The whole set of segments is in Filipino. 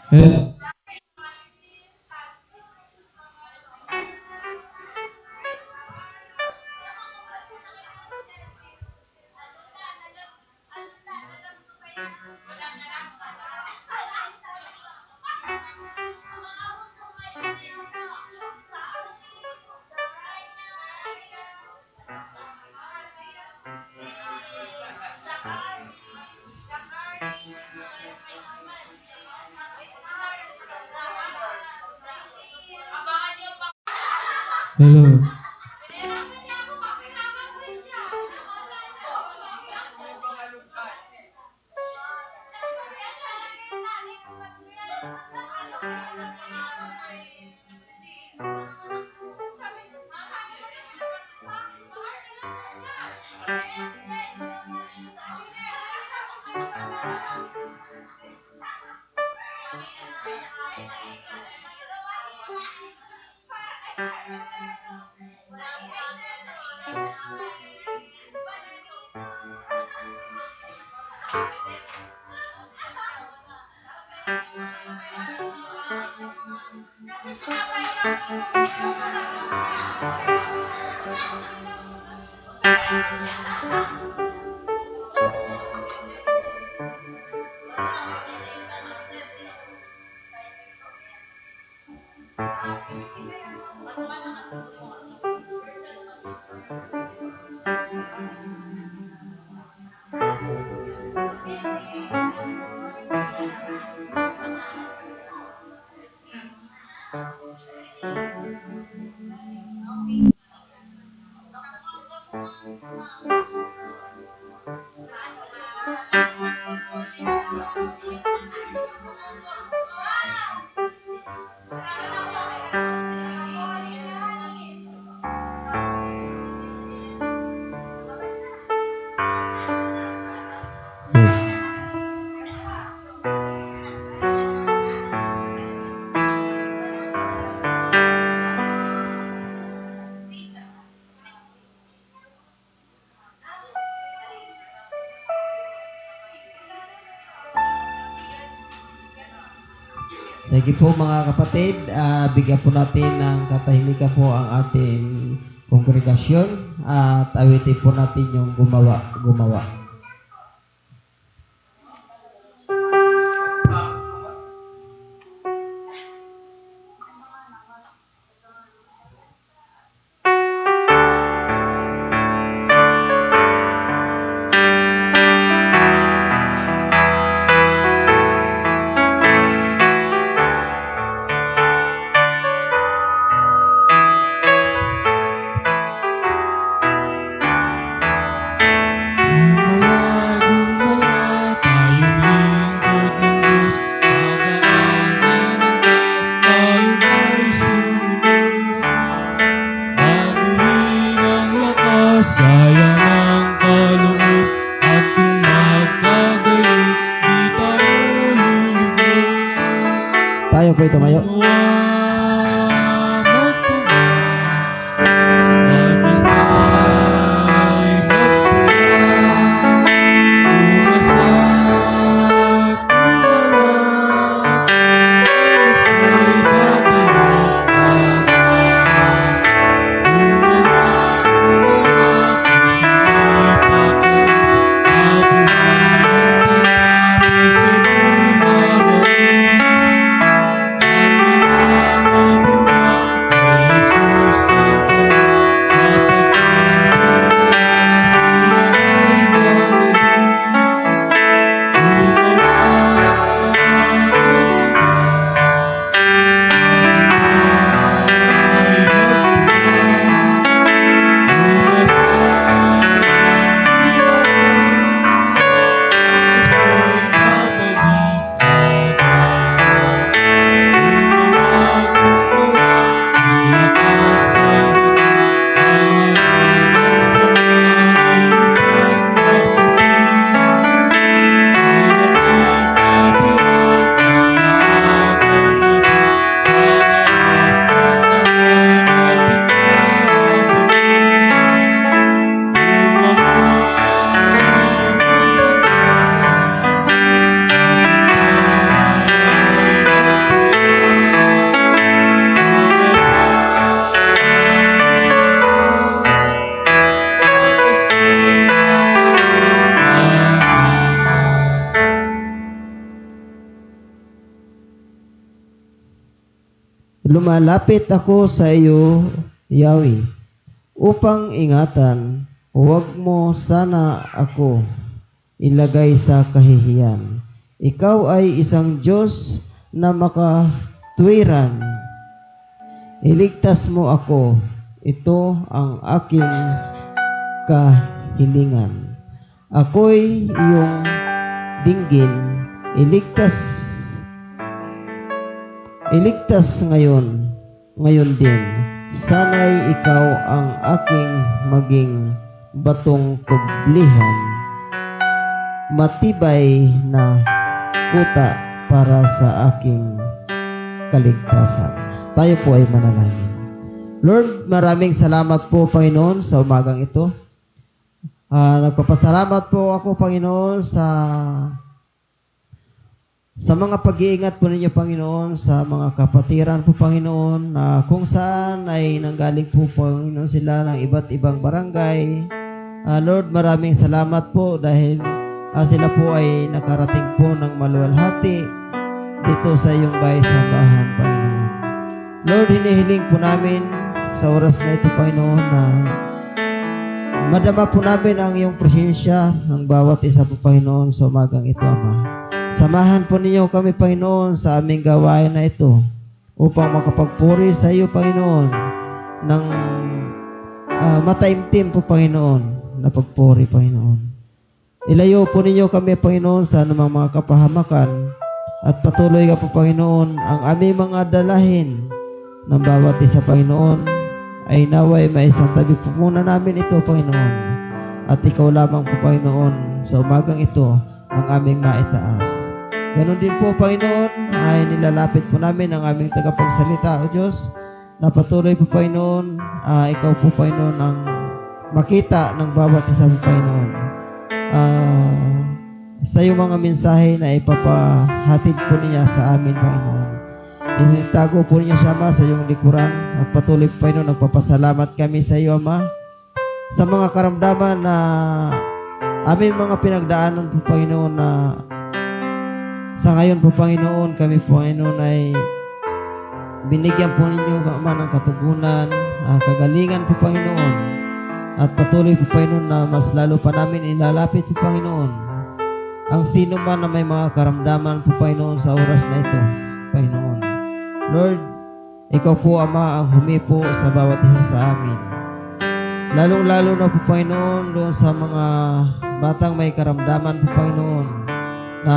Hello. Hello. Sige po mga kapatid, bigyan po natin ng katahimikan po ang ating kongregasyon at awitin po natin yung gumawa. Sayang ang kaloob at kung magkagayon, di tayo lulubog. Tayo po tumayo. Lumalapit ako sa iyo, Yahweh, upang ingatan, huwag mo sana ako ilagay sa kahihiyan. Ikaw ay isang Diyos na makatwiran. Iligtas mo ako. Ito ang aking kahilingan. Ako'y iyong dinggin. Iligtas ngayon din. Sana'y ikaw ang aking maging batong kublihan, matibay na kuta para sa aking kaligtasan. Tayo po ay manalangin. Lord, maraming salamat po, Panginoon, sa umagang ito. Nagpapasalamat po ako, Panginoon, sa mga pag-iingat po ninyo, Panginoon, sa mga kapatiran po, Panginoon, na kung saan ay nanggaling po, Panginoon, sila ng iba't ibang barangay. Lord, maraming salamat po dahil sila po ay nakarating po ng maluwalhati dito sa iyong bahay-sambahan, Panginoon. Lord, hinihiling po namin sa oras na ito, Panginoon, na madama po namin ang iyong presensya ng bawat isa po, Panginoon, sa umagang ito, Ama. Samahan po ninyo kami, Panginoon, sa aming gawain na ito upang makapagpuri sa iyo, Panginoon, ng mataimtim po, Panginoon, na pagpuri, Panginoon. Ilayo po ninyo kami, Panginoon, sa anumang mga kapahamakan at patuloy ka po, Panginoon, ang aming mga dalahin ng bawat isa, Panginoon, ay naway maisantabi po muna namin ito, Panginoon. At ikaw lamang po, Panginoon, sa umagang ito, ang aming maitaas. Ganon din po, Panginoon, ay nilalapit po namin ang aming tagapagsalita, O Diyos, na patuloy po, Panginoon, ikaw po, Panginoon, ang makita ng bawat isa po, Panginoon. Sa iyong mga mensahe na ipapahatid po niya sa amin, Panginoon. Initago po niyo siya, Ama, sa iyong likuran at patuloy po, Panginoon, nagpapasalamat kami sa iyo, Ama, sa mga karamdaman na aming mga pinagdaanan po, Panginoon, na sa ngayon po, Panginoon, kami po, Panginoon, ay binigyan po ninyo, Ama, ng katugunan, kagalingan po, Panginoon, at patuloy po, Panginoon, na mas lalo pa namin ilalapit po, Panginoon, ang sino man na may mga karamdaman po, Panginoon, sa oras na ito, Panginoon. Lord, ikaw po, Ama, ang humipo sa bawat isa sa amin. Lalong-lalo na po, Panginoon, doon sa mga batang may karamdaman po, Panginoon, na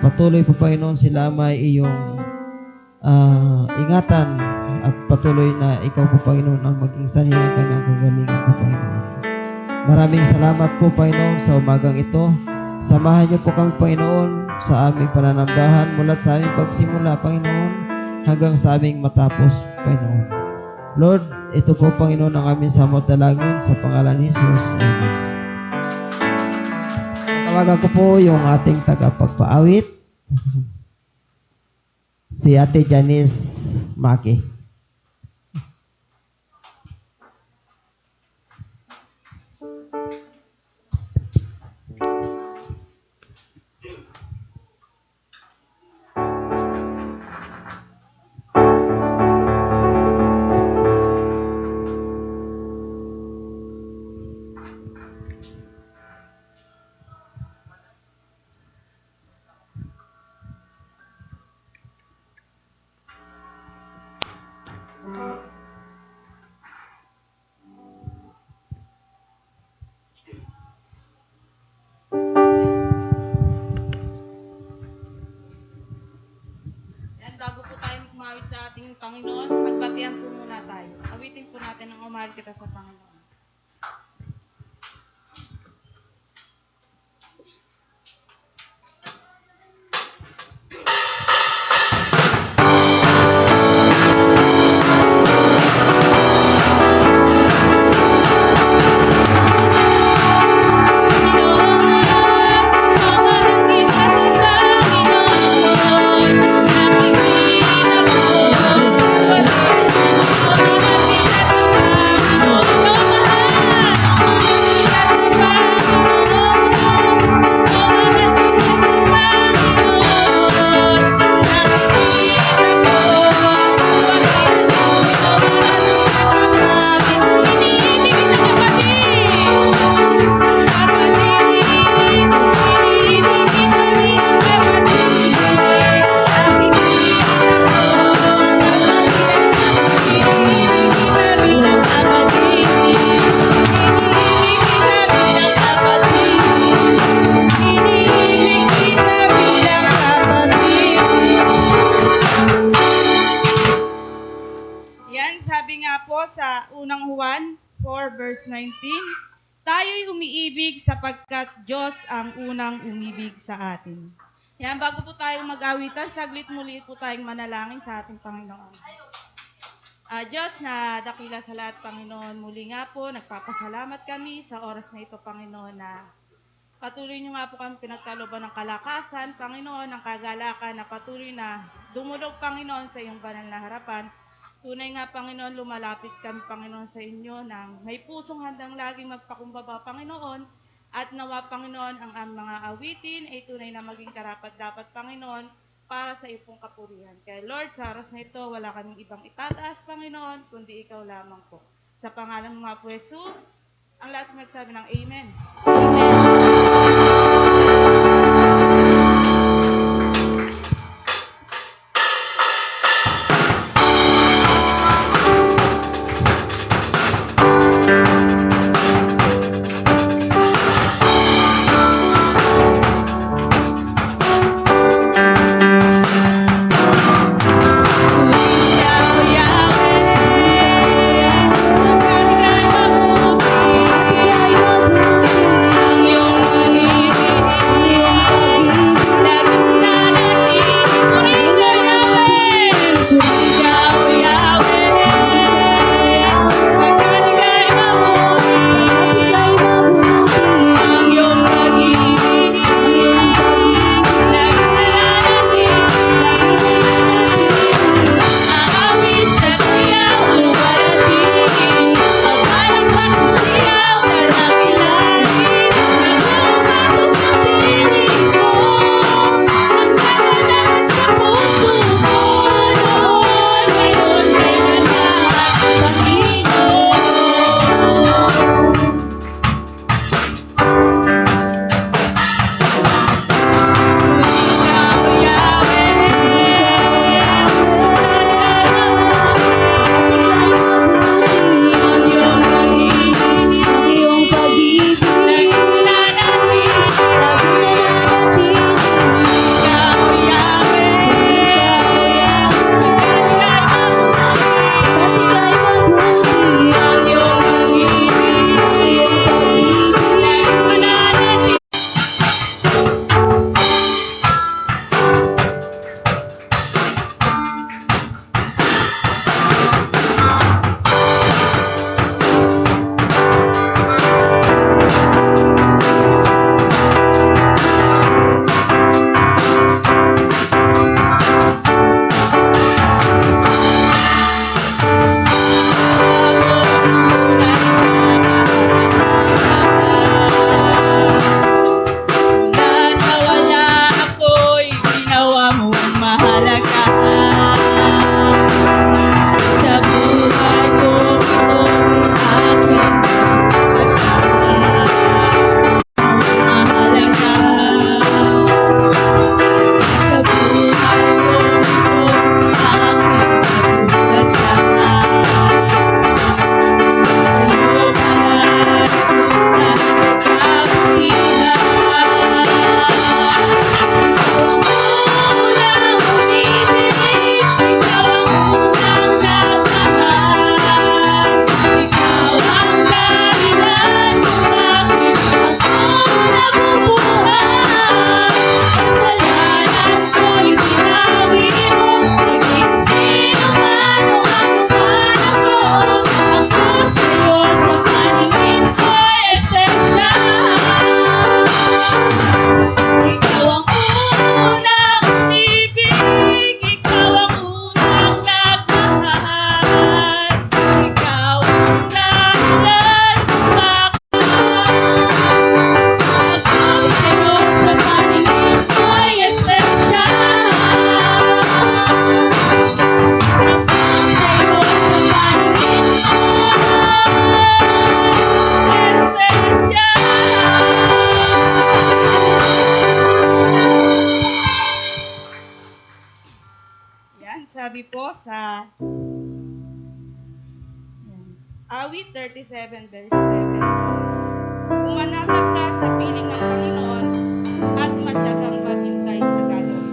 patuloy po, Panginoon, sila may iyong ingatan at patuloy na ikaw po, Panginoon, ang maging sanhi ng kanyang kagalingan po, Panginoon. Maraming salamat po, Panginoon, sa umagang ito. Samahan niyo po kami, Panginoon, sa aming pananambahan mula't sa aming pagsimula, Panginoon, hanggang sa aming matapos, Panginoon. Lord, ito po, Panginoon, ang aming samot dalangin sa pangalan ni Jesus. Amen. Tawagan ko po yung ating tagapagpaawit, si Ate Janice Maki. Bago po tayo kumawit sa ating Panginoon, magbatian po muna tayo. Awitin po natin ang umahal kita sa Panginoon. Thank you. po sa unang Juan 4 verse 19, tayo'y umiibig sapagkat Diyos ang unang umibig sa atin. Yan, bago po tayong mag-awitan, saglit muli po tayong manalangin sa ating Panginoon. Diyos na dakila sa lahat, Panginoon, muli nga po, nagpapasalamat kami sa oras na ito, Panginoon, na patuloy niyo nga po kami pinagkalooban ng kalakasan, Panginoon, ng kagalakan na patuloy na dumulog, Panginoon, sa iyong banal na harapan. Tunay nga, Panginoon, lumalapit kami, Panginoon, sa inyo ng may pusong handang laging magpakumbaba, Panginoon, at nawa, Panginoon, ang mga awitin ay tunay na maging karapat-dapat, Panginoon, para sa iyong kapurihan. Kaya, Lord, sa oras na ito, wala kaming ibang itataas, Panginoon, kundi ikaw lamang po. Sa pangalan ng mga po, Jesus, ang lahat magsabi ng Amen. Sabi po sa Awit 37 verse 7. Pumanatag ka sa piling ng Panginoon at matyagang maghintay sa gagawin.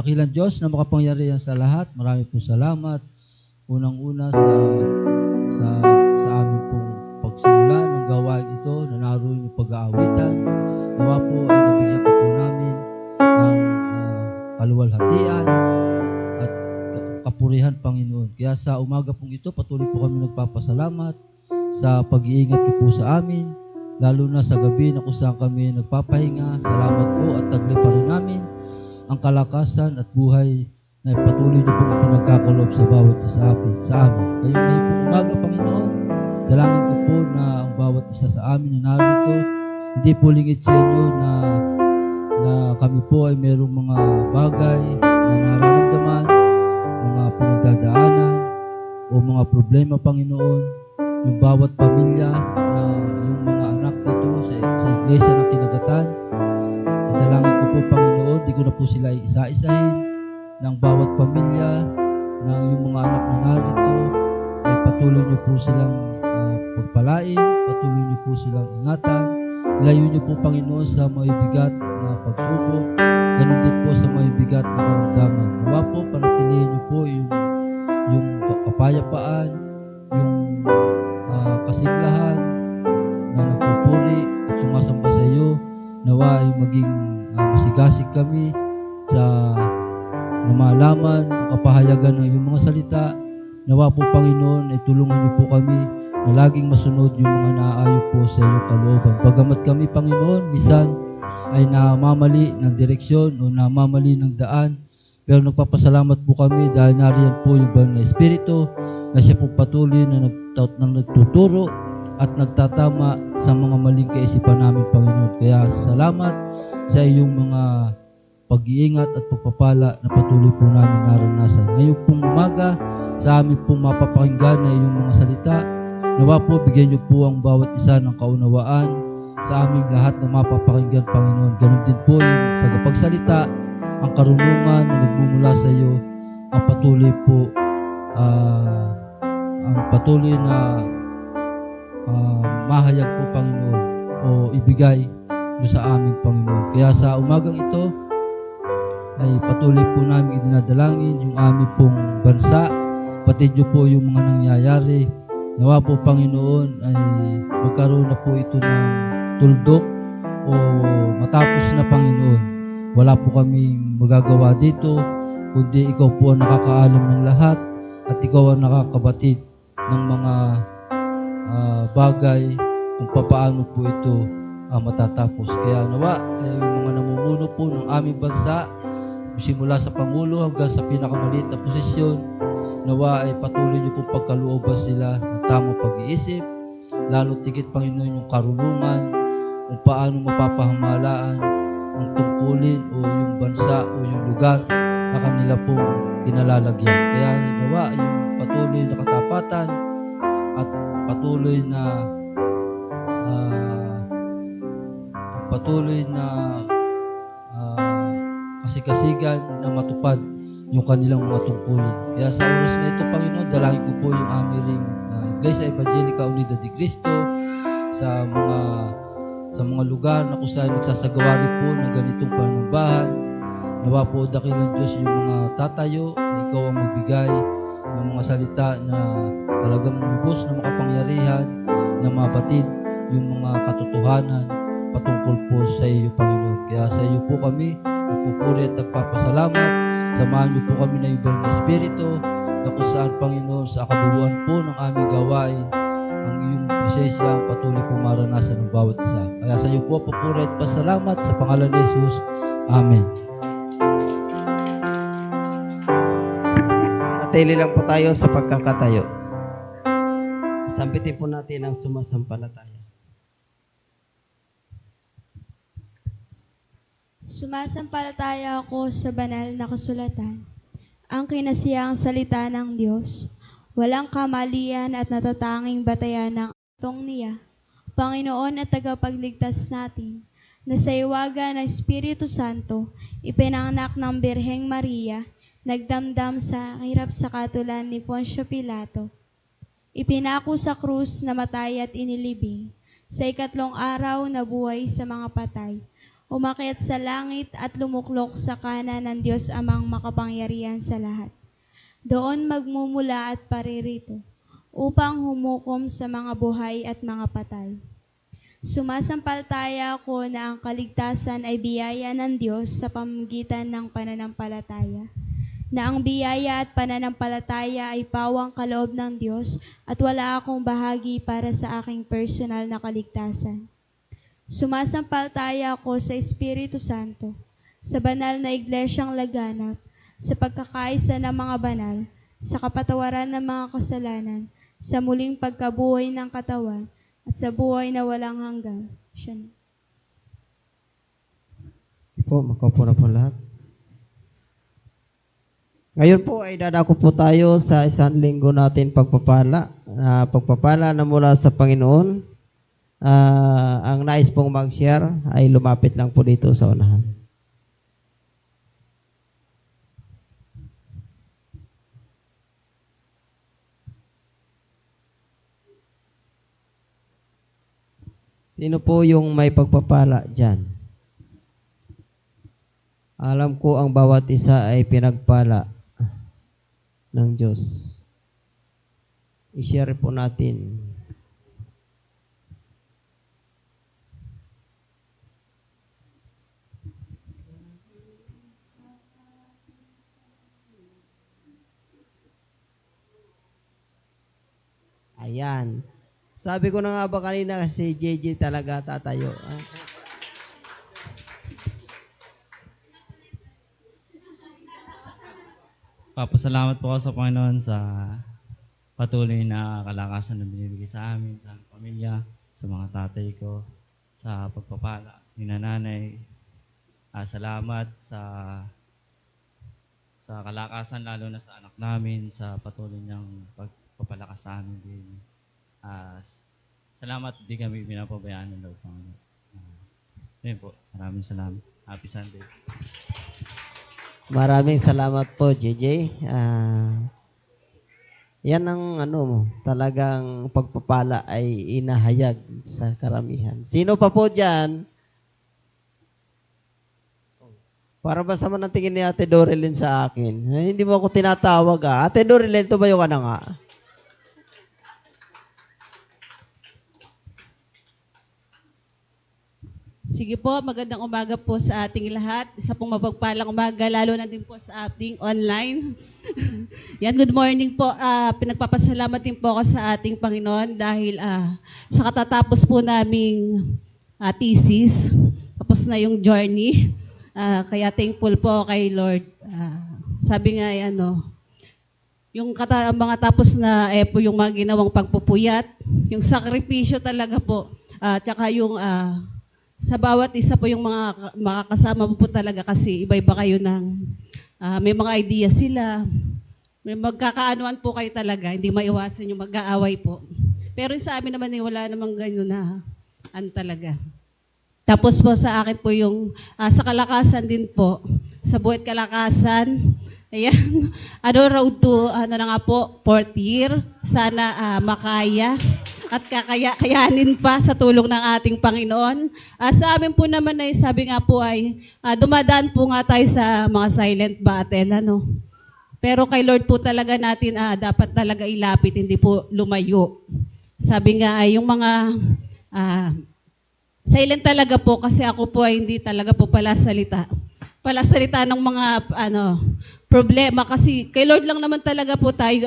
dakilang Diyos na makapangyarihan sa lahat, marami po salamat. Unang-una sa aming pong pagsimula ng gawain ito na naroon yung pag-aawitan. Nawa po ay nabigyan ka po namin ng kaluwalhatian at kapurihan, Panginoon. Kaya sa umaga pong ito, patuloy po kami nagpapasalamat sa pag-iingat niyo po sa amin, lalo na sa gabi na kung saan kami nagpapahinga. Salamat po at taglay pa rin namin ang kalakasan at buhay na patuloy niyo pong pinagkakalob sa bawat isa sa amin. Kayo ngayon po umaga, Panginoon, dalangin ko po na ang bawat isa sa amin na narito, hindi po lingid sa inyo na kami po ay mayroong mga bagay na nararamdaman, mga pinagdadaanan o mga problema, Panginoon. Yung bawat pamilya na yung mga anak dito sa iglesia ng Kinagatan, dalangin ko po, Panginoon, di ko na po sila isa-isahin, ng bawat pamilya, ng yung mga anak na narito, ay patuloy niyo po silang pagpalain, patuloy niyo po silang ingatan, ilayo niyo po, Panginoon, sa may bigat na pagsubok, ganun din po sa may bigat na karamdaman. Nawa po, panatilihin niyo po yung kapayapaan, yung kasiglahan na nagpupuri at sumasamba sa iyo. Nawa ay maging masigasig kami sa malaman ang kapahayagan ng iyong mga salita. Nawa po, Panginoon, ay tulungan niyo po kami na laging masunod yung mga naaayon po sa iyong kalooban. Bagamat kami, Panginoon, misan ay namamali ng direksyon o namamali ng daan, pero nagpapasalamat po kami dahil nariyan po yung banal na Espiritu na siya po patuloy na nagtuturo at nagtatama sa mga maling kaisipan namin, Panginoon. Kaya salamat sa iyong mga pag-iingat at pagpapala na patuloy po namin naranasan. Ngayon pong umaga, sa amin pong mapapakinggan na iyong mga salita, nawa po bigyan niyo po ang bawat isa ng kaunawaan sa aming lahat na mapapakinggan, Panginoon. Ganun din po yung tagapagsalita, ang karunungan na nagmumula sa iyo, ang patuloy po, mahayag po, Panginoon, o ibigay sa aming Panginoon. Kaya sa umagang ito, ay patuloy po namin idinadalangin yung aming pong bansa, pati niyo po yung mga nangyayari. Nawa po, Panginoon, ay magkaroon na po ito ng tuldok o matapos na, Panginoon. Wala po kaming magagawa dito, kundi ikaw po ang nakakaalam ng lahat at ikaw ang nakakabatid ng mga bagay kung paano po ito matatapos. Kaya nawa ay yung mga namumuno po ng aming bansa, simula sa Pangulo hanggang sa pinakamaliit na posisyon, nawa ay patuloy niyo po pagkalooban sila ng tamang pag-iisip, lalo tigit, Panginoon, yung karunungan kung paano mapapahamalaan ang tungkulin o yung bansa o yung lugar na kanila pong kinalalagyan. Kaya nawa yung patuloy na katapatan at patuloy na kasikasigan na matupad yung kanilang mga tungkulin. Kaya sa oras na ito, Panginoon, dalangin ko po yung aming Iglesia Evangelica Unida de Cristo sa mga lugar na kung saan nagsasagawa rin po ng ganitong panambahan. Nawa po dakilang Diyos yung mga tatayo, na ikaw ang magbigay ng mga salita na talagang lubos na makapangyarihan na mabatid yung mga katotohanan patungkol po sa iyo, Panginoon. Kaya sa iyo po kami nagpupuri at nagpapasalamat. Samahan niyo po kami na yung banal na Espiritu na kung saan, Panginoon, sa kabuluhan po ng aming gawain, ang iyong presensya ang patuloy po maranasan ng bawat isa. Kaya sa iyo po papuri at pasalamat sa pangalan ni Jesus. Amen. Natili lang po tayo sa pagkakatayo. Sampitin po natin ang sumasampalataya. Sumasampalataya ako sa banal na kasulatan, ang kinasiyang salita ng Diyos, walang kamalian at natatanging batayan ng atong niya, Panginoon at tagapagligtas natin, na sa iwaga ng Espiritu Santo, ipinanganak ng Birheng Maria, nagdamdam sa hirap sa katulan ni Poncio Pilato. Ipinako sa krus na matay at inilibing, sa ikatlong araw na buhay sa mga patay, umakyat sa langit at lumuklok sa kanan ng Diyos amang makapangyarihan sa lahat. Doon magmumula at paririto upang humukom sa mga buhay at mga patay. Sumasampalataya ako na ang kaligtasan ay biyaya ng Diyos sa pamamagitan ng pananampalataya, na ang biyaya at pananampalataya ay pawang kaloob ng Diyos at wala akong bahagi para sa aking personal na kaligtasan. Sumasampalataya ako sa Espiritu Santo, sa banal na iglesyang laganap, sa pagkakaisa ng mga banal, sa kapatawaran ng mga kasalanan, sa muling pagkabuhay ng katawan, at sa buhay na walang hanggan. Siya na. Po, makaupo na po lahat. Ngayon po ay dadako po tayo sa isang linggo natin pagpapala. Pagpapala na mula sa Panginoon. Ang nais pong mag-share ay lumapit lang po dito sa unahan. Sino po yung may pagpapala dyan? Alam ko ang bawat isa ay pinagpala ng Diyos. I-share po natin. Ayan. Sabi ko na nga ba kanina si JJ talaga tatayo. Papasalamat po ako sa Panginoon sa patuloy na kalakasan na binibigay sa amin, sa aming pamilya, sa mga tatay ko, sa pagpapala ni nanay. Salamat sa kalakasan, lalo na sa anak namin, sa patuloy niyang pagpapalakas sa amin din. Salamat, di kami pinapabayaan ng Lord Panginoon. Yun po, maraming salamat. Happy Sunday. Maraming salamat po, JJ. Yan ang talagang pagpapala ay inahayag sa karamihan. Sino pa po dyan? Para ba sama ng tingin ni Ate Dorilyn sa akin? Hindi mo ako tinatawag Ate Dorilyn, tumayo ka na nga. Sige po, magandang umaga po sa ating lahat. Isa pong mapagpalang umaga, lalo na din po sa ating online. Yan, good morning po. Pinagpapasalamat din po ako sa ating Panginoon dahil sa katatapos po naming thesis, tapos na yung journey. Kaya thankful po kay Lord. Sabi nga, yung mga tapos na po yung mga ginawang pagpupuyat, yung sakripisyo talaga po, tsaka yung sa bawat isa po yung mga makakasama mo po talaga kasi iba-iba kayo may mga idea sila, may magkakaanuan po kayo talaga, hindi maiwasan yung mag-aaway po. Pero sa amin naman wala namang gano'n na talaga. Tapos po sa akin po yung sa kalakasan din po, sa buhat kalakasan, ayan, road to, na nga po, 4th year, sana makaya at kakayanin pa sa tulong ng ating Panginoon. Sa amin po naman ay sabi nga po ay dumadaan po nga tayo sa mga silent battle. Pero kay Lord po talaga natin dapat talaga ilapit, hindi po lumayo. Sabi nga ay yung mga silent talaga po kasi ako po ay hindi talaga po palasalita ng mga problema kasi kay Lord lang naman talaga po tayo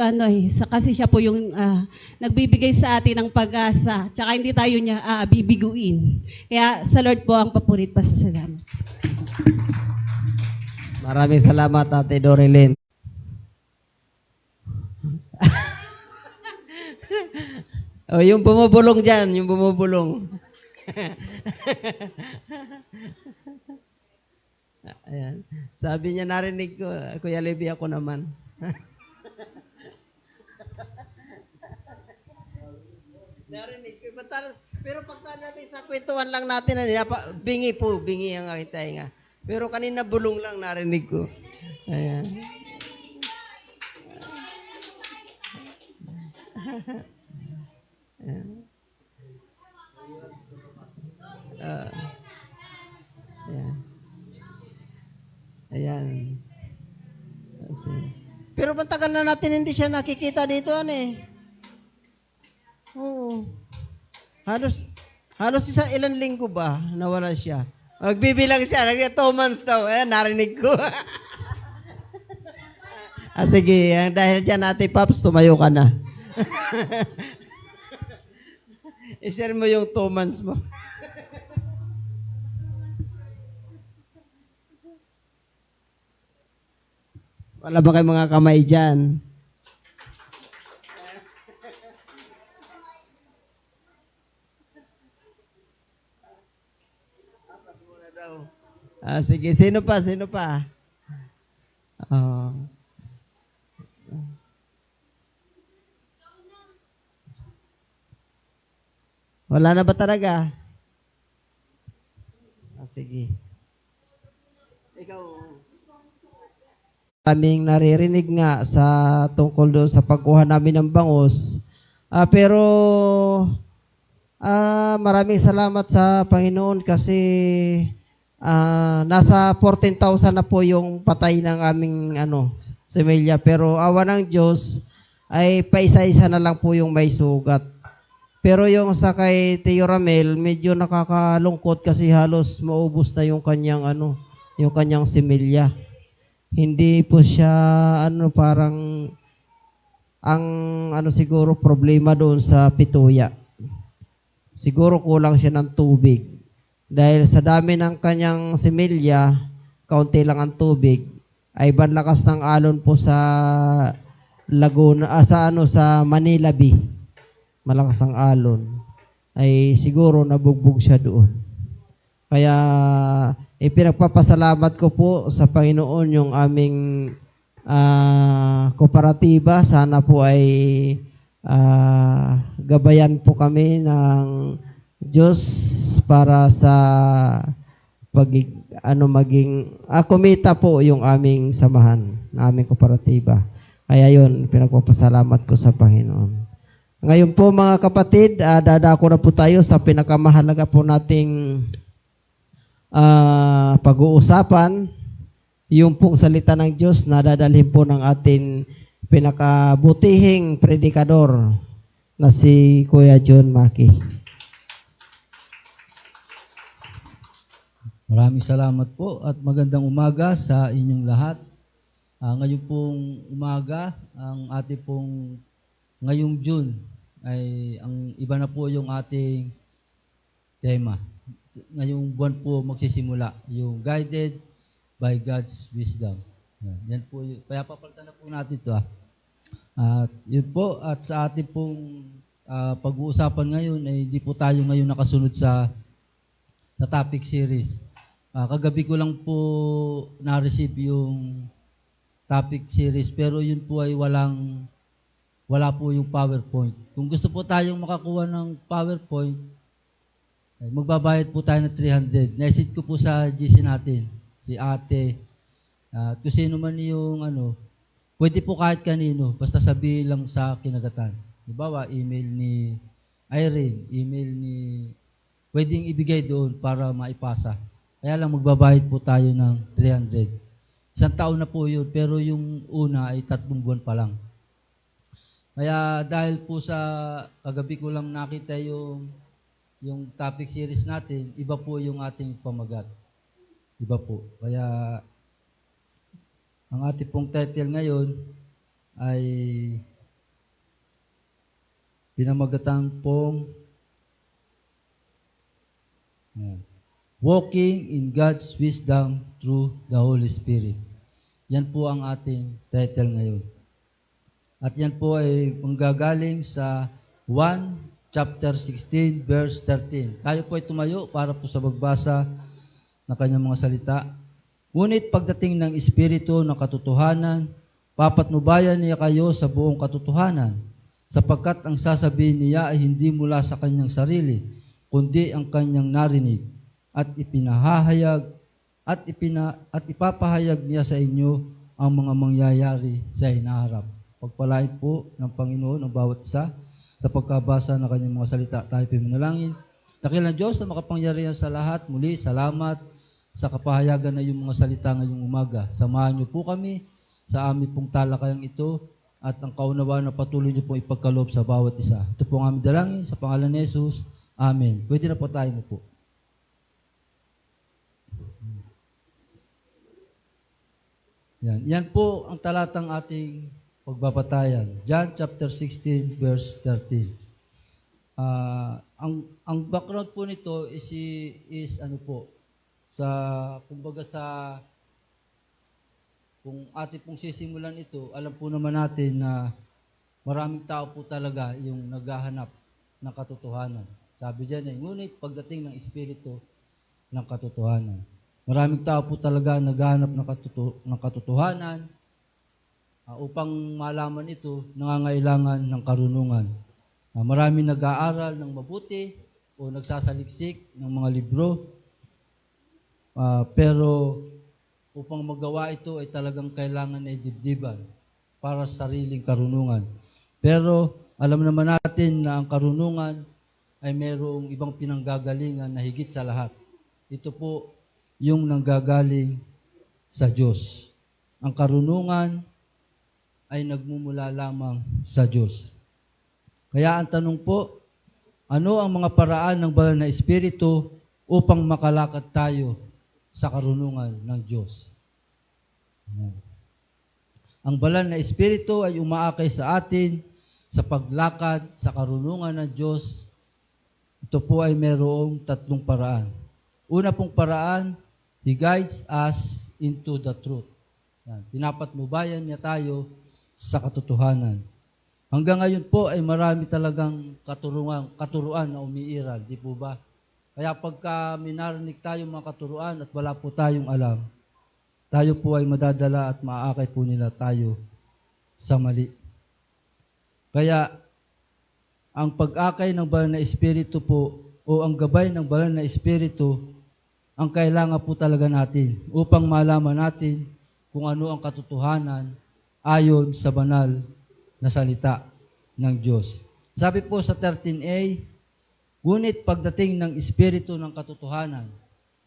kasi siya po yung nagbibigay sa atin ng pag-asa tsaka hindi tayo niya bibiguin. Kaya sa Lord po ang papurit pa sa salamat. Maraming salamat, Ate Dorilyn. Yung bumubulong dyan, yung bumubulong. Ayan. Sabi niya, narinig ko, Kuya Levi, ako naman. Narinig ko. Pero pagka natin sa kwentuhan lang natin, bingi ang aking tainga. Pero kanina bulong lang narinig ko. Ayan. Ayan. Pero matagal na natin hindi siya nakikita dito, ano eh. Oo. Halos ilang linggo ba nawala siya? Magbibilang siya, 2 months daw. Narinig ko. Sige, dahil dyan, Ate Paps, tumayo ka na. I-share mo yung 2 months mo. Wala ba kayong mga kamay dyan? Sige, sino pa? Oh. Wala na ba talaga? Sige. Ikaw. Kaming naririnig nga sa tungkol doon sa pagkuha namin ng bangus. Pero maraming salamat sa Panginoon kasi nasa 14,000 na po yung patay ng aming semilya. Pero awa ng Diyos ay paisa-isa na lang po yung may sugat. Pero yung sa kay Tio Ramel, medyo nakakalungkot kasi halos maubos na yung kanyang semilya. Hindi po siya parang ang siguro problema doon sa pituya. Siguro kulang siya ng tubig. Dahil sa dami ng kanyang semilya, kaunti lang ang tubig, ay banlakas ng alon po sa Laguna, sa Manila Bay. Malakas ang alon. Ay siguro nabugbog siya doon. Kaya pinagpapasalamat ko po sa Panginoon yung aming kooperatiba. Sana po ay gabayan po kami ng Diyos para sa maging kumita po yung aming samahan, aming kooperatiba. Kaya yun, pinagpapasalamat ko sa Panginoon. Ngayon po mga kapatid, dadako na po tayo sa pinakamahalaga po nating pag-uusapan, yung pong salita ng Diyos na dadalhin po ng ating pinakabutihing predikador na si Kuya John Maki. Maraming salamat po at magandang umaga sa inyong lahat. Ngayon pong umaga, ang ating pong ngayong June ay ang iba na po yung ating tema. Ngayong buwan po magsisimula, yung guided by God's wisdom. Yan po, kaya papalitan na po natin ito. At yun po, at sa ating pong pag-uusapan ngayon ay hindi po tayo ngayon nakasunod sa topic series. Kagabi ko lang po na-receive yung topic series pero yun po ay wala po yung PowerPoint. Kung gusto po tayong makakuha ng PowerPoint, ay magbabayad po tayo ng 300. Naisit ko po sa GC natin, si ate, at kung sino man yung pwede po kahit kanino, basta sabihin lang sa kinagatan. Halimbawa, email ni Irene, pwedeng ibigay doon para maipasa. Kaya lang magbabayad po tayo ng 300. 1 taon na po yun, pero yung una ay 3 buwan pa lang. Kaya dahil po sa kagabi ko lang nakita yung topic series natin, iba po yung ating pamagat. Iba po. Kaya ang ating pong title ngayon ay pinamagatan pong Walking in God's Wisdom through the Holy Spirit. Yan po ang ating title ngayon. At yan po ay manggagaling sa 1 chapter 16 verse 13. Tayo po ay tumayo para po sa magbasa ng kanyang mga salita. Ngunit pagdating ng Espiritu ng katotohanan, papatnubayan niya kayo sa buong katotohanan, sapagkat ang sasabihin niya ay hindi mula sa kanyang sarili, kundi ang kanyang narinig, at ipinahahayag at ipapahayag niya sa inyo ang mga mangyayari sa hinaharap. Pagpalain po ng Panginoon ang bawat isa sa pagkabasa ng kanyang mga salita. Tayo pimanalangin. Dakilang Diyos na makapangyarihan sa lahat, muli salamat sa kapahayagan na yung mga salita ngayong umaga. Samahan niyo po kami sa amin pong talakayang ito at ang kaunawaan na patuloy niyo pong ipagkaloob sa bawat isa. Ito po ang aming dalangin sa pangalan ni Jesus. Amen. Pwede na po tayo po. Yan po ang talatang ating pagbabatayan. John chapter 16 verse 13. Ang background po nito is ano po, sa kumbaga sa kung ating pong sisimulan ito, alam po naman natin na maraming tao po talaga yung naghahanap ng katotohanan. Sabi diyan ngunit pagdating ng Espiritu ng katotohanan. Maraming tao po talaga naghahanap ng katotohanan. Upang malaman ito, nangangailangan ng karunungan. Maraming nag-aaral ng mabuti o nagsasaliksik ng mga libro. Pero upang magawa ito ay talagang kailangan ay dibdiban para sa sariling karunungan. Pero alam naman natin na ang karunungan ay mayroong ibang pinanggagalingan na higit sa lahat. Ito po yung nanggagaling sa Diyos. Ang karunungan ay nagmumula lamang sa Diyos. Kaya ang tanong po, ano ang mga paraan ng banal na Espiritu upang makalakad tayo sa karunungan ng Diyos? Ang banal na Espiritu ay umaakay sa atin sa paglakad sa karunungan ng Diyos. Ito po ay mayroong tatlong paraan. Una pong paraan, He guides us into the truth. Pinapatnubayan niya tayo sa katotohanan. Hanggang ngayon po ay marami talagang katuruan na umiiral, di po ba? Kaya pagka minarinig tayo mga katuruan at wala po tayong alam, tayo po ay madadala at maaakay po nila tayo sa mali. Kaya ang pag-akay ng banal na Espiritu po o ang gabay ng banal na Espiritu ang kailangan po talaga natin upang malaman natin kung ano ang katotohanan ayon sa banal na salita ng Diyos. Sabi po sa 13a, ngunit pagdating ng Espiritu ng katotohanan,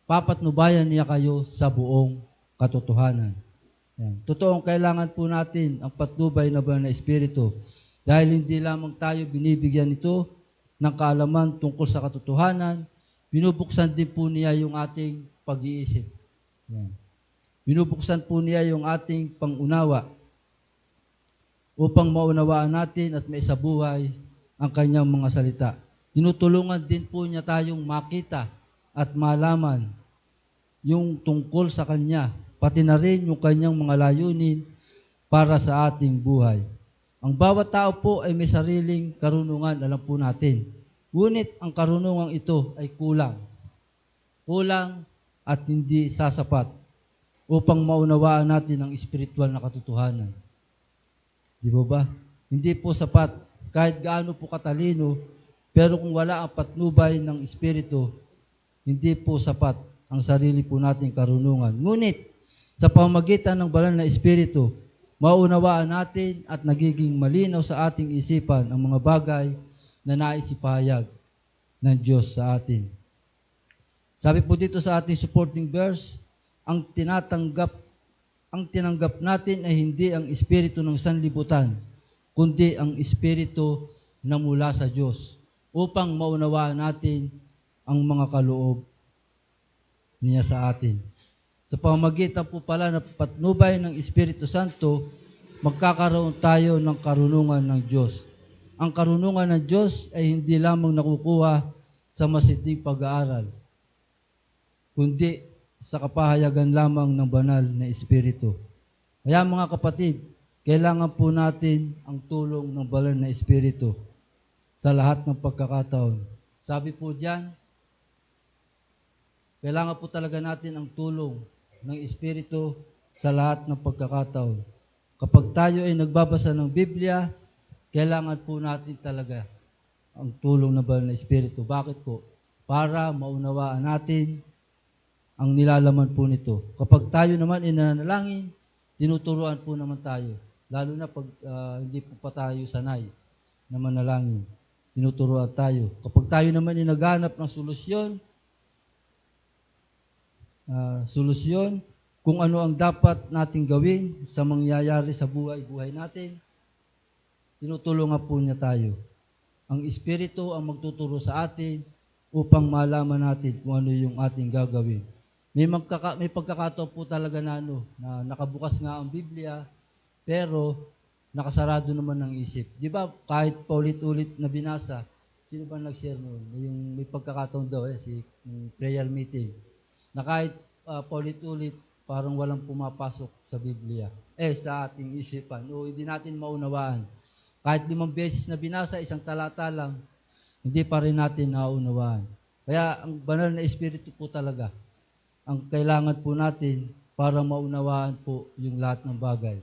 papatnubayan niya kayo sa buong katotohanan. Yan. Totoong kailangan po natin ang patnubay na banal na Espiritu dahil hindi lamang tayo binibigyan nito ng kaalaman tungkol sa katotohanan, binubuksan din po niya yung ating pag-iisip. Yan. Binubuksan po niya yung ating pangunawa upang maunawaan natin at maisabuhay ang kanyang mga salita. Tinutulungan din po niya tayong makita at malaman yung tungkol sa kanya, pati na rin yung kanyang mga layunin para sa ating buhay. Ang bawat tao po ay may sariling karunungan, alam po natin. Ngunit ang karunungan ito ay kulang. Kulang at hindi sasapat upang maunawaan natin ang espiritual na katotohanan. Di ba? Hindi po sapat kahit gaano po katalino, pero kung wala ang patnubay ng Espiritu, hindi po sapat ang sarili po nating karunungan. Ngunit sa pamamagitan ng banal na Espiritu, maunawaan natin at nagiging malinaw sa ating isipan ang mga bagay na nais ipahayag ng Diyos sa atin. Sabi po dito sa ating supporting verse, ang tinanggap natin ay hindi ang espiritu ng sanlibutan, kundi ang espiritu na mula sa Diyos, upang maunawaan natin ang mga kaloob niya sa atin. Sa pamamagitan po pala ng patnubay ng Espiritu Santo, magkakaroon tayo ng karunungan ng Diyos. Ang karunungan ng Diyos ay hindi lamang nakukuha sa masiding pag-aaral, kundi sa kapahayagan lamang ng banal na Espiritu. Kaya mga kapatid, kailangan po natin ang tulong ng banal na Espiritu sa lahat ng pagkakataon. Sabi po diyan, kailangan po talaga natin ang tulong ng Espiritu sa lahat ng pagkakataon. Kapag tayo ay nagbabasa ng Biblia, kailangan po natin talaga ang tulong ng banal na Espiritu. Bakit po? Para maunawaan natin ang nilalaman po nito. Kapag tayo naman ay nananalangin, tinuturuan po naman tayo. Lalo na pag hindi po pa tayo sanay na manalangin. Tinuturuan tayo. Kapag tayo naman ay naghanap ng solusyon, kung ano ang dapat nating gawin sa mangyayari sa buhay natin, tinutulungan po niya tayo. Ang Espiritu ang magtuturo sa atin upang malaman natin kung ano yung ating gagawin. May pagkakataon po talaga na, na nakabukas nga ang Biblia, pero nakasarado naman ang isip. Di ba, kahit paulit-ulit na binasa, sino ba nag-share noon? Yung may pagkakataon daw, prayer meeting, na kahit paulit-ulit, parang walang pumapasok sa Biblia. Sa ating isipan. O hindi natin maunawaan. Kahit 5 beses na binasa, isang talata lang, hindi pa rin natin naunawaan. Kaya ang banal na Espiritu po talaga, ang kailangan po natin para maunawaan po yung lahat ng bagay.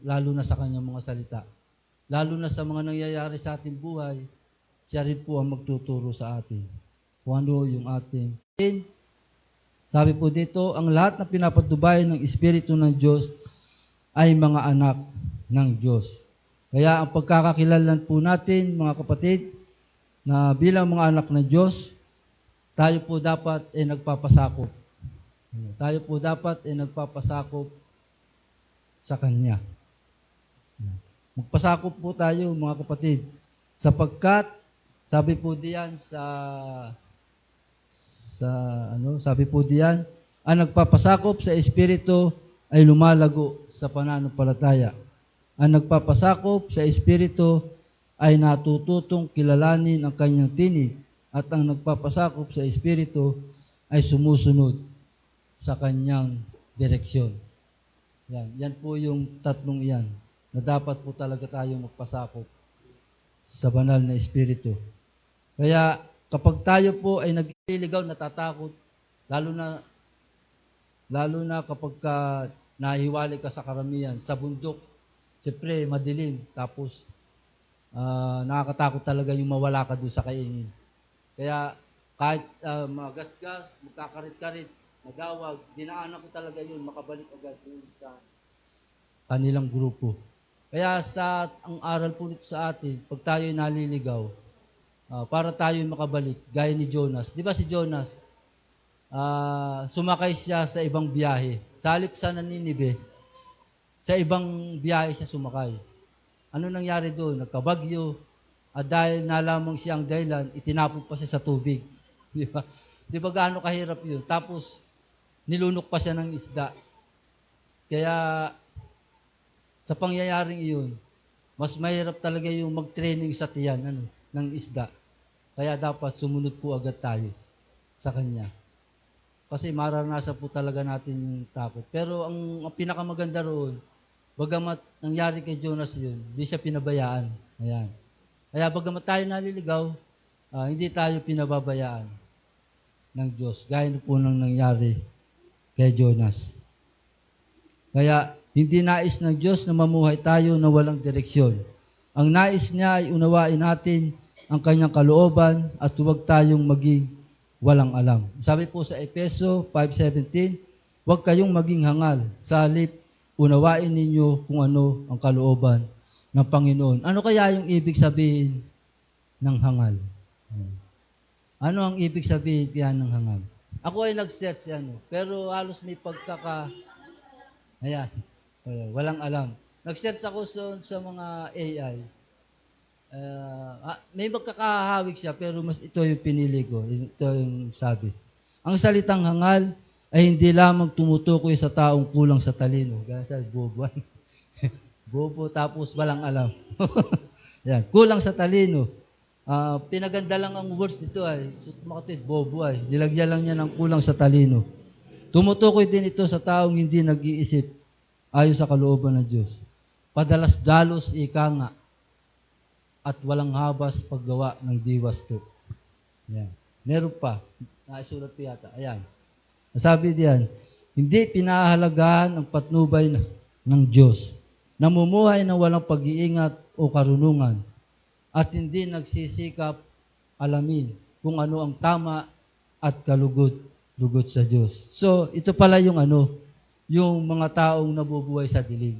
Lalo na sa kanyang mga salita. Lalo na sa mga nangyayari sa ating buhay, siya rin po ang magtuturo sa atin. Kung ano yung ating. Sabi po dito, ang lahat na pinapatubay ng Espiritu ng Diyos ay mga anak ng Diyos. Kaya ang pagkakakilanlan po natin, mga kapatid, na bilang mga anak ng Diyos, tayo po dapat nagpapasakop. Tayo po dapat nagpapasakop sa Kanya. Magpasakop po tayo, mga kapatid, sapagkat, sabi po diyan sabi po diyan, ang nagpapasakop sa Espiritu ay lumalago sa pananampalataya. Ang nagpapasakop sa Espiritu ay natututong kilalanin ang kanyang tinig, at ang nagpapasakop sa Espiritu ay sumusunod sa kanyang direksyon. Yan po yung tatlong iyan na dapat po talaga tayong magpasakop sa banal na Espiritu. Kaya kapag tayo po ay nagliligaw, natatakot, lalo na kapag nahiwalay ka sa karamihan, sa bundok, siyempre madilim, tapos nakakatakot talaga yung mawala ka doon sa kaingin. Kaya kahit magasgas, magkakarit-karit, magawag, dinaanan ko talaga yun, makabalik agad doon sa kanilang grupo. Kaya ang aral po nito sa atin, pag tayo naliligaw, para tayo makabalik, gaya ni Jonas. Di ba si Jonas, sumakay siya sa ibang biyahe. Sa halip sa Ninive, sa ibang biyahe siya sumakay. Ano nangyari doon? Nagkabagyo. At dahil nalamang siya ang dahilan, itinapon pa siya sa tubig. Di ba? Di ba gaano kahirap yun? Tapos, nilunok pa siya ng isda. Kaya, sa pangyayaring iyon, mas mahirap talaga yung mag-training sa tiyan ng isda. Kaya dapat sumunod po agad tayo sa Kanya. Kasi mararanasan po talaga natin yung takot. Pero ang pinakamaganda roon, bagamat nangyari kay Jonas yun, hindi siya pinabayaan. Ayan. Kaya bagamat tayo naliligaw, hindi tayo pinababayaan ng Diyos. Gaya po nang nangyari kay Jonas. Kaya hindi nais ng Diyos na mamuhay tayo na walang direksyon. Ang nais niya ay unawain natin ang kanyang kalooban at huwag tayong maging walang alam. Sabi po sa Efeso 5:17, huwag kayong maging hangal. Sa halip, unawain ninyo kung ano ang kalooban ng Panginoon. Ano kaya yung ibig sabihin ng hangal? Ano ang ibig sabihin kaya ng hangal? Ako ay nag-search pero halos may ayan, walang alam. Nag-search ako sa mga AI. May magkakahawig siya, pero mas ito yung pinili ko. Ito yung sabi. Ang salitang hangal ay hindi lamang tumutukoy sa taong kulang sa talino. Gaya sa bobo. Bobo tapos walang alam. Yan, kulang sa talino. Pinaganda lang ang words nito ay bobo ay. Nilagyan lang niya ng kulang sa talino. Tumutukoy din ito sa taong hindi nag-iisip ayon sa kalooban ng Diyos. Padalas-dalos ika nga at walang habas paggawa ng diwasto. Yan. Meron pa. Naisulat ko yata. Ayan. Nasabi diyan, hindi pinahahalagahan ang patnubay ng Diyos. Namumuhay na walang pag-iingat o karunungan at hindi nagsisikap alamin kung ano ang tama at kalugod-lugod sa Diyos. So, ito pala yung yung mga taong nabubuhay sa dilim.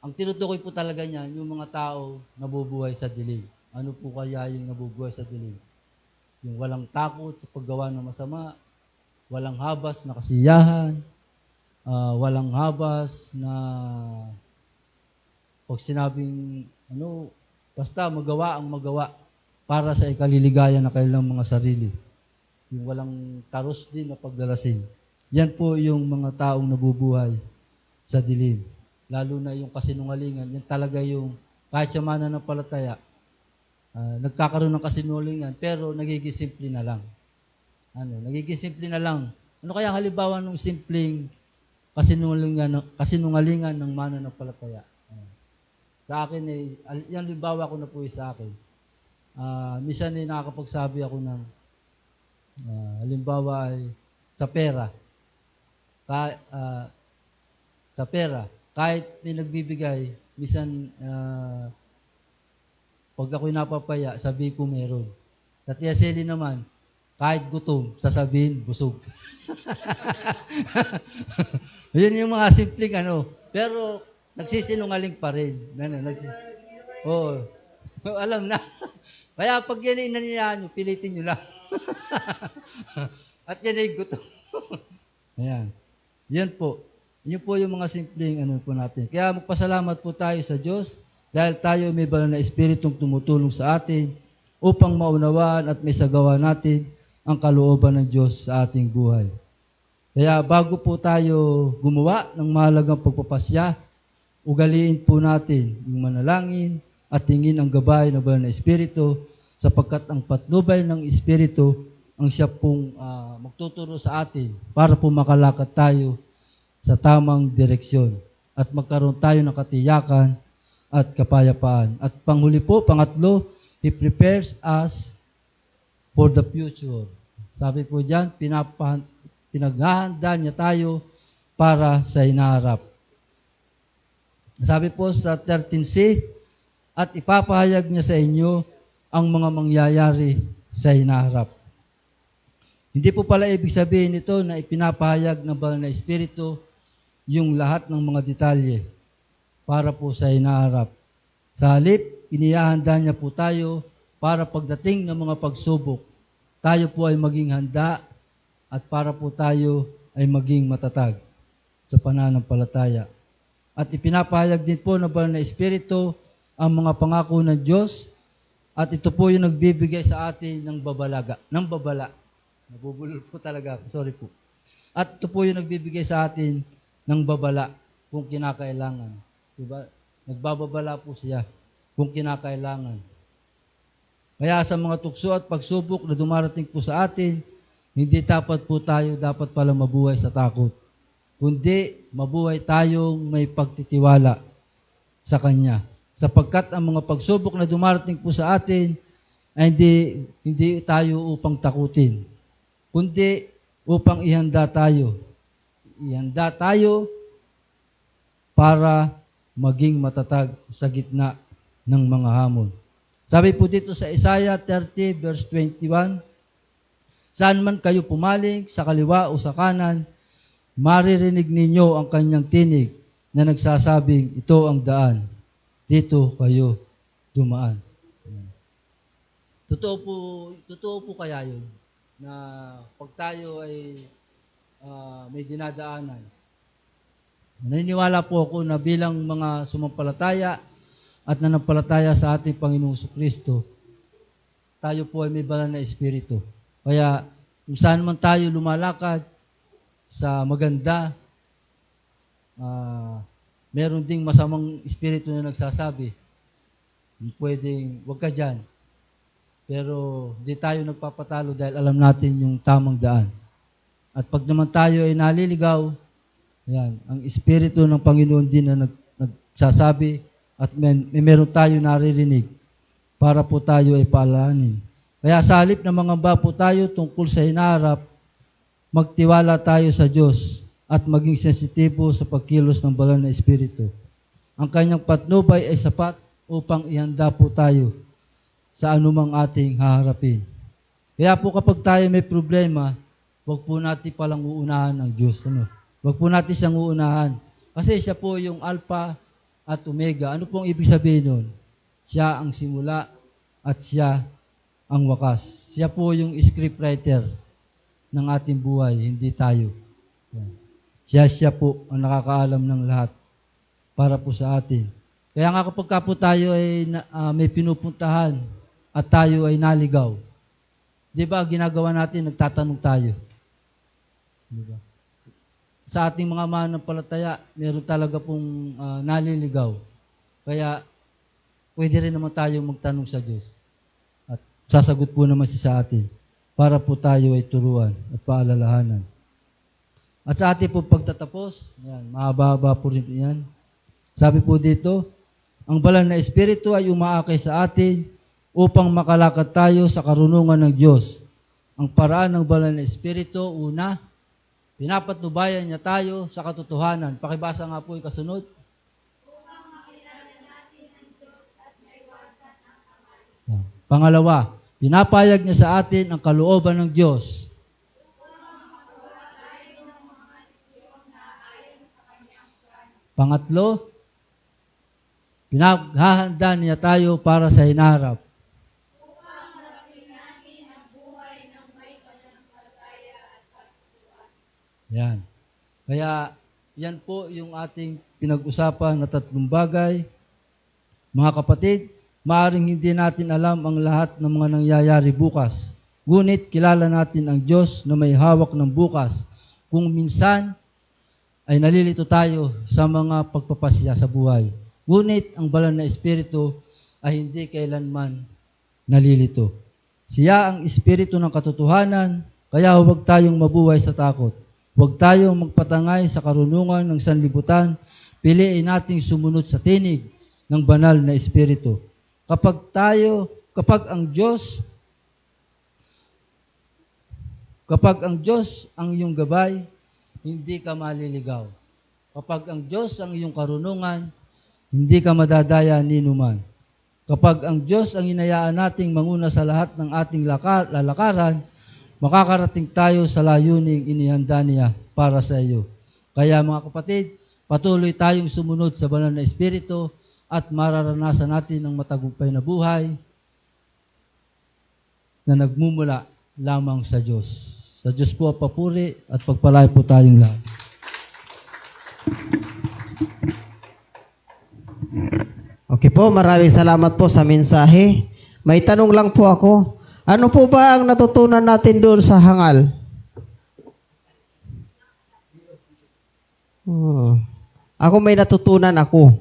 Ang tinutukoy po talaga niyan, yung mga tao nabubuhay sa dilim. Ano po kaya yung nabubuhay sa dilim? Yung walang takot sa paggawa ng masama, walang habas na kasiyahan, walang habas na pag sinabing, basta magawa ang magawa para sa ikaliligaya na kanilang mga sarili. Yung walang taros din na paglalasing. Yan po yung mga taong nabubuhay sa dilim. Lalo na yung kasinungalingan, yan talaga yung kahit sa mananampalataya, nagkakaroon ng kasinungalingan, pero nagiging simple na lang. Nagiging simple na lang. Ano kaya halimbawa ng simpleng kasinungalingan ng mananampalataya? Sa akin, yung halimbawa ko na po sa akin. Minsan nakakapagsabi ako ng halimbawa ay sa pera. Sa pera, kahit may nagbibigay, minsan pag ako'y napapaya, sabi ko meron. Sa tiyaseli naman, kahit gutom, sasabihin, busog. Yun yung mga simpleng pero nagsisinungaling pa rin. Oo. Alam na. Kaya pag yan ay inaninaan nyo, pilitin nyo lang. At yan ay gutom. Ayan. Yan po. Yun po yung mga simpleng po natin. Kaya magpasalamat po tayo sa Diyos dahil tayo may banal na Espiritong tumutulong sa atin upang maunawaan at may sagawa natin ang kalooban ng Diyos sa ating buhay. Kaya bago po tayo gumawa ng mahalagang pagpapasya, ugaliin po natin yung manalangin at tingin ang gabay ng banal na Espiritu sapagkat ang patnubay ng Espiritu ang siya pong magtuturo sa atin para po makalakad tayo sa tamang direksyon at magkaroon tayo ng katiyakan at kapayapaan. At panghuli po, pangatlo, He prepares us for the future. Sabi po dyan, pinaghahanda niya tayo para sa hinaharap. Sabi po sa 13c, at ipapahayag niya sa inyo ang mga mangyayari sa hinaharap. Hindi po pala ibig sabihin nito na ipinapahayag ng banal na Espiritu yung lahat ng mga detalye para po sa hinaharap. Sa halip, inihahanda niya po tayo para pagdating ng mga pagsubok, tayo po ay maging handa at para po tayo ay maging matatag sa pananampalataya. At ipinapahayag din po ng banal na Espiritu ang mga pangako ng Diyos at ito po yung nagbibigay sa atin ng babala. Nabubulol po talaga ako, sorry po. At ito po yung nagbibigay sa atin ng babala kung kinakailangan. Diba? Nagbababala po siya kung kinakailangan. Kaya sa mga tukso at pagsubok na dumarating po sa atin, hindi dapat po tayo dapat pala mabuhay sa takot. Kundi mabuhay tayong may pagtitiwala sa Kanya. Sapagkat ang mga pagsubok na dumarating po sa atin ay hindi tayo upang takutin, kundi upang ihanda tayo. Ihanda tayo para maging matatag sa gitna ng mga hamon. Sabi po dito sa Isaiah 30 verse 21, saan man kayo pumaling, sa kaliwa o sa kanan, maririnig ninyo ang kanyang tinig na nagsasabing, ito ang daan. Dito kayo dumaan. Totoo po kaya yun na pag tayo ay may dinadaanan. Naniniwala po ako na bilang mga sumampalataya at nanampalataya sa ating Panginoong Kristo, tayo po ay may banal na Espiritu. Kaya kung saan man tayo lumalakad sa maganda, meron ding masamang espiritu na nagsasabi, pwedeng, wag ka dyan. Pero di tayo nagpapatalo dahil alam natin yung tamang daan. At pag naman tayo ay naliligaw, yan, ang espiritu ng Panginoon din na nagsasabi at meron tayo naririnig para po tayo ay paalanin. Kaya sa halip na mangamba po tayo tungkol sa hinaharap, magtiwala tayo sa Diyos at maging sensitibo sa pagkilos ng banal na Espiritu. Ang kanyang patnubay ay sapat upang ihanda po tayo sa anumang ating haharapin. Kaya po kapag tayo may problema, wag po natin palang uunahan ang Diyos. Wag po natin siyang uunahan. Kasi siya po yung Alpha at Omega. Ano pong ibig sabihin nun? Siya ang simula at siya ang wakas. Siya po yung scriptwriter ng ating buhay, hindi tayo. Yan. Siya po ang nakakaalam ng lahat para po sa atin. Kaya nga kapag ka po tayo ay may pinupuntahan at tayo ay naligaw, di ba ginagawa natin, nagtatanong tayo. Di ba? Sa ating mga mananampalataya, meron talaga pong naliligaw. Kaya pwede rin naman tayo magtanong sa Diyos. At sasagot po naman siya sa atin para po tayo ay turuan at paalalahanan. At sa ating po pagtatapos, yan, mahaba-haba po rin yan. Sabi po dito, ang banal na Espiritu ay umaakay sa atin upang makalakad tayo sa karunungan ng Diyos. Ang paraan ng banal na Espiritu, una, pinapatubayan niya tayo sa katotohanan. Pakibasa nga po yung kasunod. Pangalawa, pinapayag niya sa atin ang kalooban ng Diyos. Pangatlo, pinaghahanda niya tayo para sa hinaharap. Yan. Kaya, yan po yung ating pinag-usapan na tatlong bagay. Mga kapatid, maaring hindi natin alam ang lahat ng mga nangyayari bukas. Ngunit kilala natin ang Diyos na may hawak ng bukas. Kung minsan ay nalilito tayo sa mga pagpapasya sa buhay. Ngunit ang banal na Espiritu ay hindi kailanman nalilito. Siya ang Espiritu ng katotohanan, kaya huwag tayong mabuhay sa takot. Huwag tayong magpatangay sa karunungan ng sanlibutan. Piliin nating sumunod sa tinig ng banal na Espiritu. Kapag ang Diyos ang iyong gabay, hindi ka maliligaw. Kapag ang Diyos ang iyong karunungan, hindi ka madadaya ni numan. Kapag ang Diyos ang inayaan nating manguna sa lahat ng ating lalakaran, makakarating tayo sa layuning inihanda niya para sa iyo. Kaya mga kapatid, patuloy tayong sumunod sa banal na Espiritu at mararanasan natin ang matagumpay na buhay na nagmumula lamang sa Diyos. Sa Diyos po ang papuri at pagpalain po tayong lahat. Okay po, maraming salamat po sa mensahe. May tanong lang po ako. Ano po ba ang natutunan natin doon sa hangal? Ako may natutunan ako.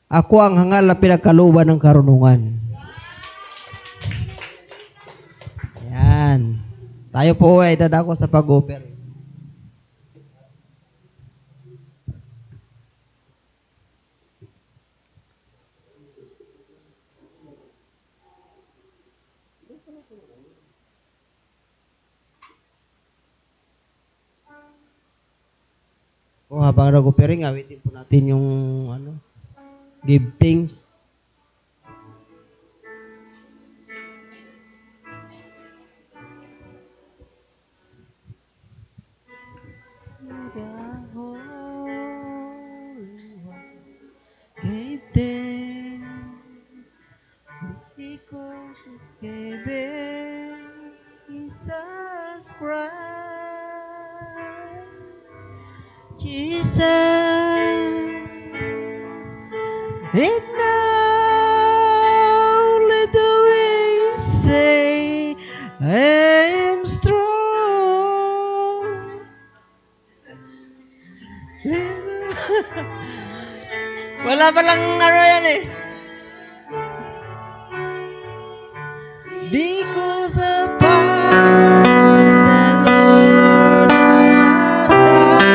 Ako ang hangal na pinagkalooban ng karunungan. Yan. Tayo po ay dadako sa pag-offer. O habang nag-offering, awitin po natin yung give thanks. Give thanks because He's given Jesus Christ. Jesus, and now let the winds say, I am strong. Wala palang yan eh. Because the power the Lord has done.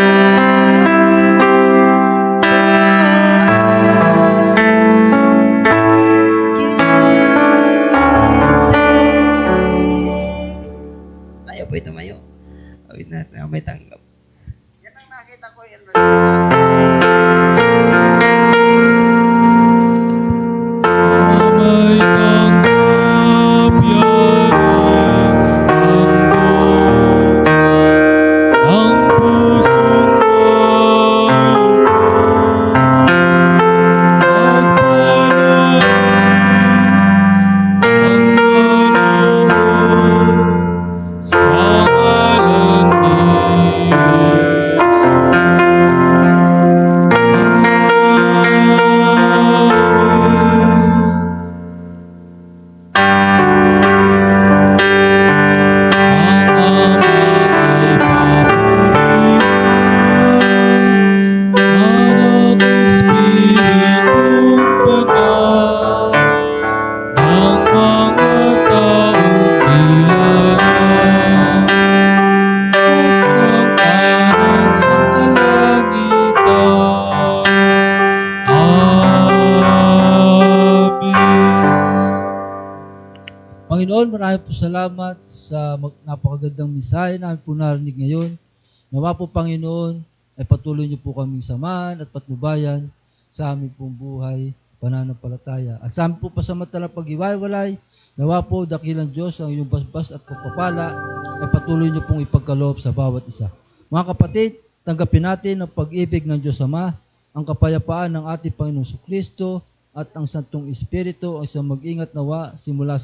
Tayo po tumayo. Awit natin, may tanggap. Yan ang nakita ko. May tanggap yan. Panginoon, marami po salamat sa napakagandang mensahe namin po narinig ngayon. Nawa po, Panginoon, ay patuloy niyo po kaming samahan at patnubayan sa aming pong buhay, pananampalataya. At sa aming po pasamantalang pag-iwalay, nawa po, dakilang Diyos, ang iyong basbas at pagpapala ay patuloy niyo pong ipagkaloob sa bawat isa. Mga kapatid, tanggapin natin ang pag-ibig ng Diyos Ama, ang kapayapaan ng ating Panginoong Kristo, at ang Santong Espiritu ang isang mag-ingat nawa simula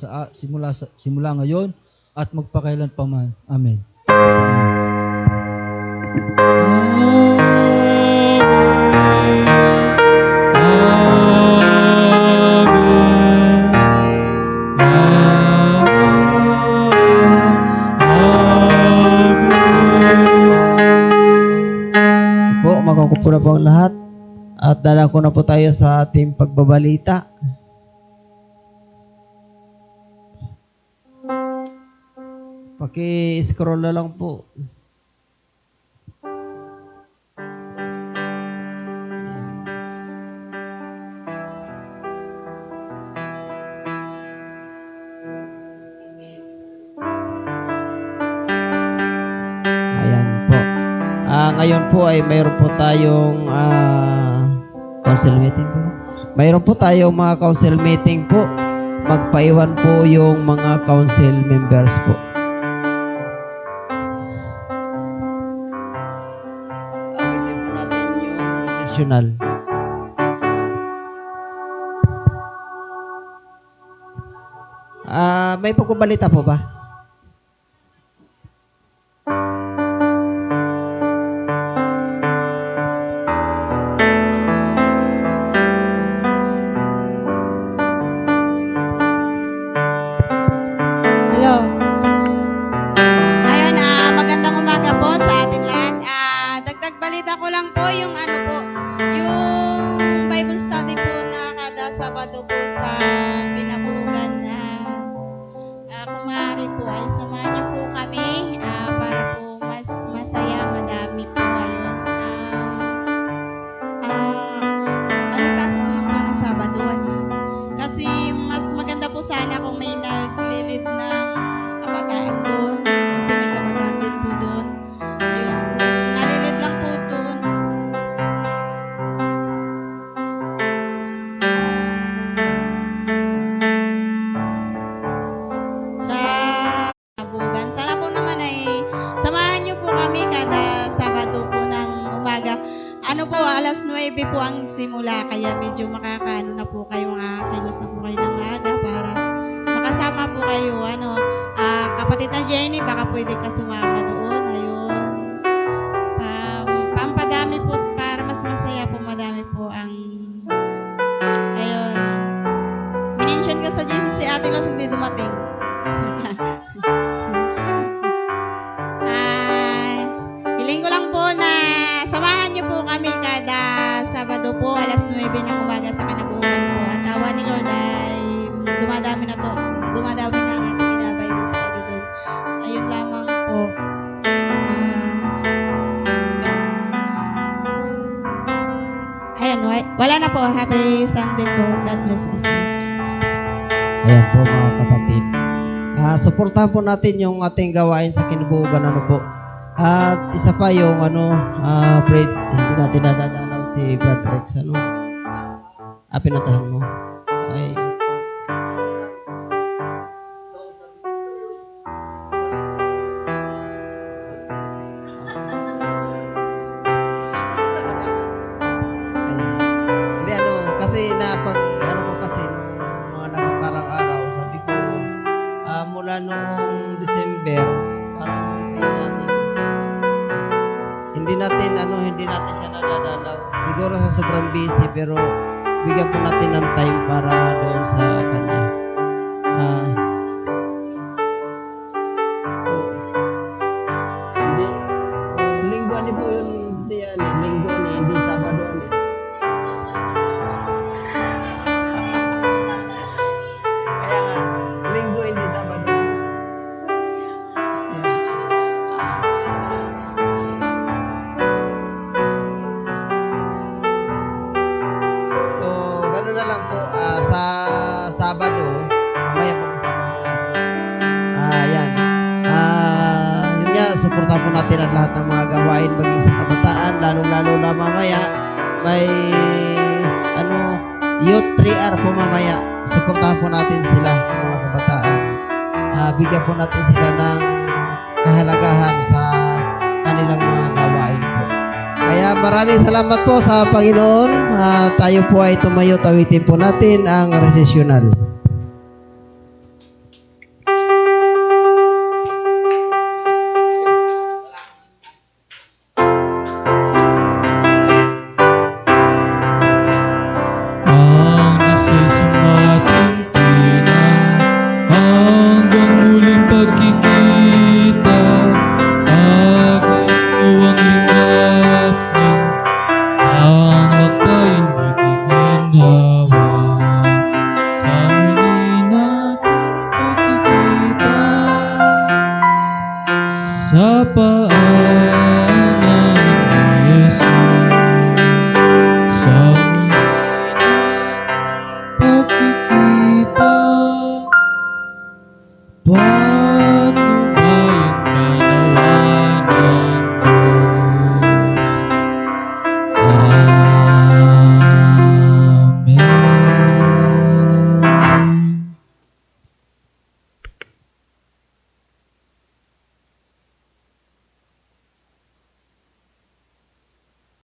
ngayon at magpakailan pa man. Amen. Po, magkukupo na po ang lahat. At dadako na po tayo sa ating pagbabalita. Paki-scroll na lang po. Ayan po. Ngayon po ay mayroon po tayong council meeting po. Mayroon po tayong mga council meeting po. Magpaiwan po yung mga council members po. Awitin po natin yung sessional. May pagbabalita po ba? Hello. Ayun, magandang umaga po sa atin lahat. Dagdag balita ko lang po yung yung Bible study po na kada Sabado po sa Kinabugan. Kung maaari po ay samahan niyo po kami para po mas masaya, madami po ngayon. Kami pasok naman po ng Sabaduan. Kasi mas maganda po sana kung may naglilid ng kabataan doon. Kasi may kabataan din po doon. Ayun, kung nalilid lang po doon. Sa Kabugan. Sana po naman ay samahan niyo po kami kada Sabado po ng umaga. Alas 9 po ang simula, kaya medyo makakaano na po kayo, makakakigos na po kayo ng maaga para makasama po kayo. Kapatid na Jenny, baka pwede ka sumama doon. Ayun. Pampadami po, para mas masaya po, madami po ang ayun. Minention ko sa Jesus si Ate Los hindi dumating. Hiling ko lang po na samahan niyo po kami kada Sabado po, alas 9 ng umaga sa Kinabugan po. At awa ni Lord ay dumadami na ang ating binabible study doon. Ayun lamang po. Ayun, wala na po. Happy Sunday po. God bless us. Ayan po mga kapatid. Suportahan po natin yung ating gawain sa Kinabugan po. At isa pa yung Fred, hindi natin nadadalaw si Brad Rex, pinatahan mo. Ay. Hindi kasi kasi mga nakakarang araw, sabi ko, mula noong December, parang hindi natin siya nadadalaw. Siguro sa sobrang busy, pero bigyan po natin ng time para doon sa kanya. Linggo ni po yun, linggo ni, hindi Sabado ni. Kaya nga, linggo hindi Sabado. Gano'n na lang po, sa Sabado, mamaya pag-usapan natin. suportahan po natin ang lahat ng mga gawain maging sa kabataan, lalong-lalo na mamaya may Youth 3R po mamaya. Suportahan po natin sila, mga kabataan. Bigyan po natin sila ng kahalagahan sa kanilang mga gawain po. Kaya maraming salamat po sa Panginoon. Tayo po ay tumayo, tawitin po natin ang resessional.